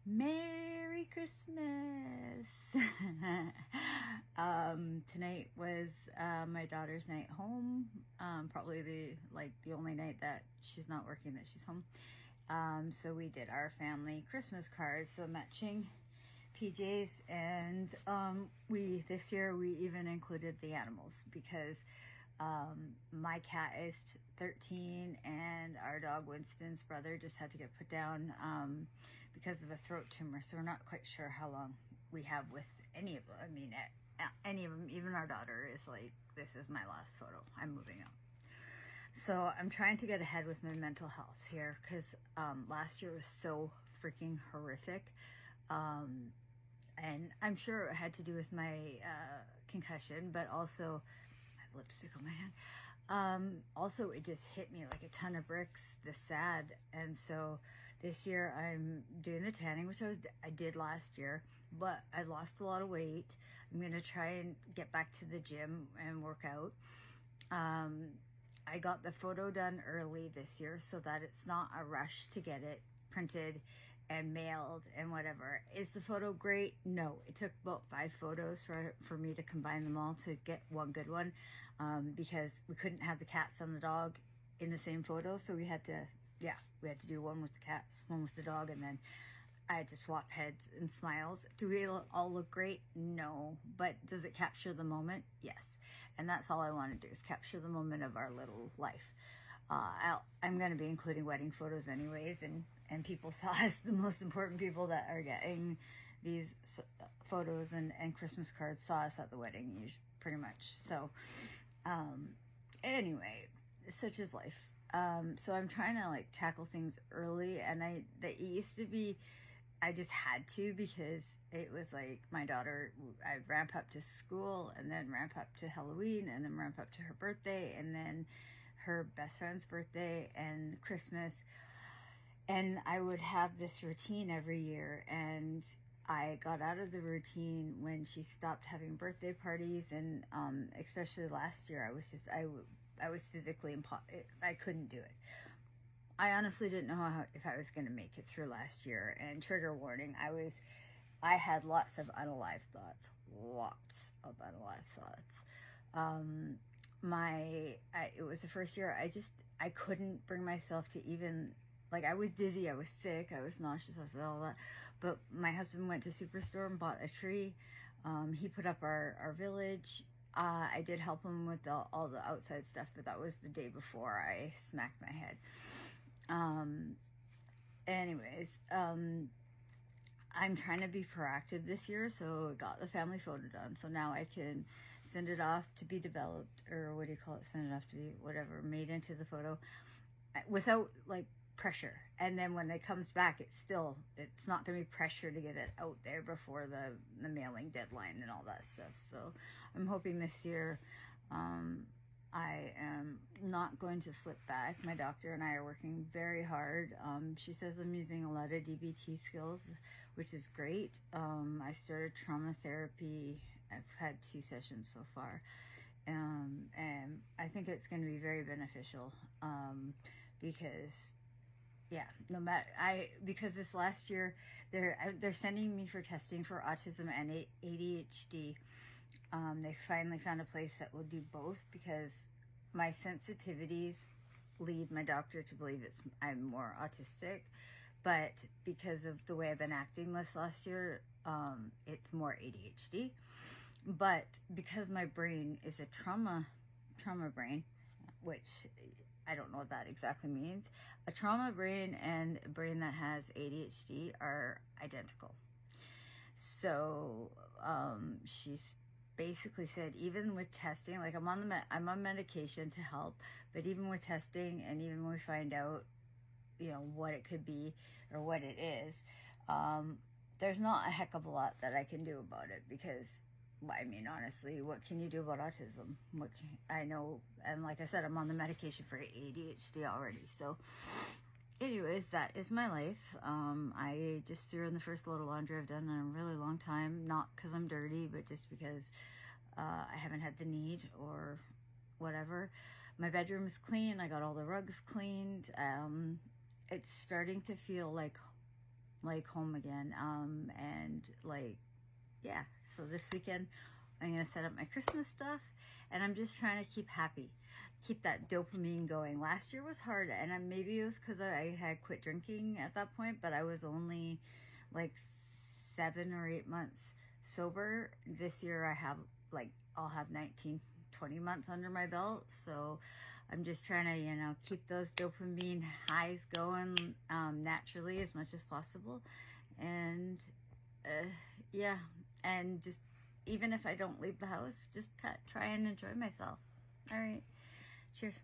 Merry Christmas! Tonight was my daughter's night home. Probably the only night that she's not working, that she's home. So we did our family Christmas cards, so matching PJs, and this year we even included the animals because my cat is 13 and our dog Winston's brother just had to get put down because of a throat tumor, so we're not quite sure how long we have with any of them. I mean, any of them. Even our daughter is like, this is my last photo, I'm moving on. So I'm trying to get ahead with my mental health here because last year was so freaking horrific. And I'm sure it had to do with my concussion, but also I have lipstick on my hand. Also, it just hit me like a ton of bricks, the sad. And so this year I'm doing the tanning, which I did last year, but I lost a lot of weight. I'm going to try and get back to the gym and work out. I got the photo done early this year so that it's not a rush to get it printed and mailed and whatever. Is the photo great? No. It took about 5 photos for me to combine them all to get one good one, because we couldn't have the cats and the dog in the same photo, so we had to do one with the cats, one with the dog, and then I had to swap heads and smiles. Do we all look great? No. But does it capture the moment? Yes. And that's all I want to do, is capture the moment of our little life. I'm going to be including wedding photos anyways, and people saw us, the most important people that are getting these photos and Christmas cards saw us at the wedding, pretty much. So, anyway, such is life. So I'm trying to like tackle things early, and it used to be, I just had to, because it was like my daughter, I'd ramp up to school and then ramp up to Halloween and then ramp up to her birthday and then her best friend's birthday and Christmas. And I would have this routine every year, and I got out of the routine when she stopped having birthday parties, and especially last year, I was physically I couldn't do it. I honestly didn't know if I was going to make it through last year. And trigger warning, I had lots of unalive thoughts. It was the first year I couldn't bring myself to even, like, I was dizzy, I was sick, I was nauseous, I was all that. But my husband went to Superstore and bought a tree. He put up our village. I did help him with all the outside stuff, but that was the day before I smacked my head. Anyways, I'm trying to be proactive this year, so I got the family photo done. So now I can send it off to be developed, or what do you call it? Send it off to be whatever, made into the photo without like pressure. And then when it comes back, it's not going to be pressure to get it out there before the mailing deadline and all that stuff. So I'm hoping this year, I am not going to slip back. My doctor and I are working very hard. She says I'm using a lot of DBT skills, which is great. I started trauma therapy. I've had 2 sessions so far. And I think it's going to be very beneficial, because because this last year they're sending me for testing for autism and ADHD. They finally found a place that will do both, because my sensitivities lead my doctor to believe I'm more autistic, but because of the way I've been acting this last year, it's more ADHD. But because my brain is a trauma brain, which I don't know what that exactly means, a trauma brain and a brain that has ADHD are identical. So she's basically said, even with testing, like I'm on medication to help, but even with testing, and even when we find out, what it could be or what it is, there's not a heck of a lot that I can do about it, because I mean, honestly, what can you do about autism? I know, and like I said, I'm on the medication for ADHD already. So anyways, that is my life. I just threw in the first load of laundry I've done in a really long time, not because I'm dirty, but just because I haven't had the need or whatever. My bedroom is clean. I got all the rugs cleaned. It's starting to feel like like home again. And like, yeah, so this weekend I'm gonna set up my Christmas stuff, and I'm just trying to keep happy, keep that dopamine going. Last year was hard, and maybe it was because I had quit drinking at that point, but I was only like 7 or 8 months sober. This year I have like, I'll have 19, 20 months under my belt, so I'm just trying to, you know, keep those dopamine highs going naturally as much as possible. And yeah, and just, even if I don't leave the house, just try and enjoy myself. All right, cheers.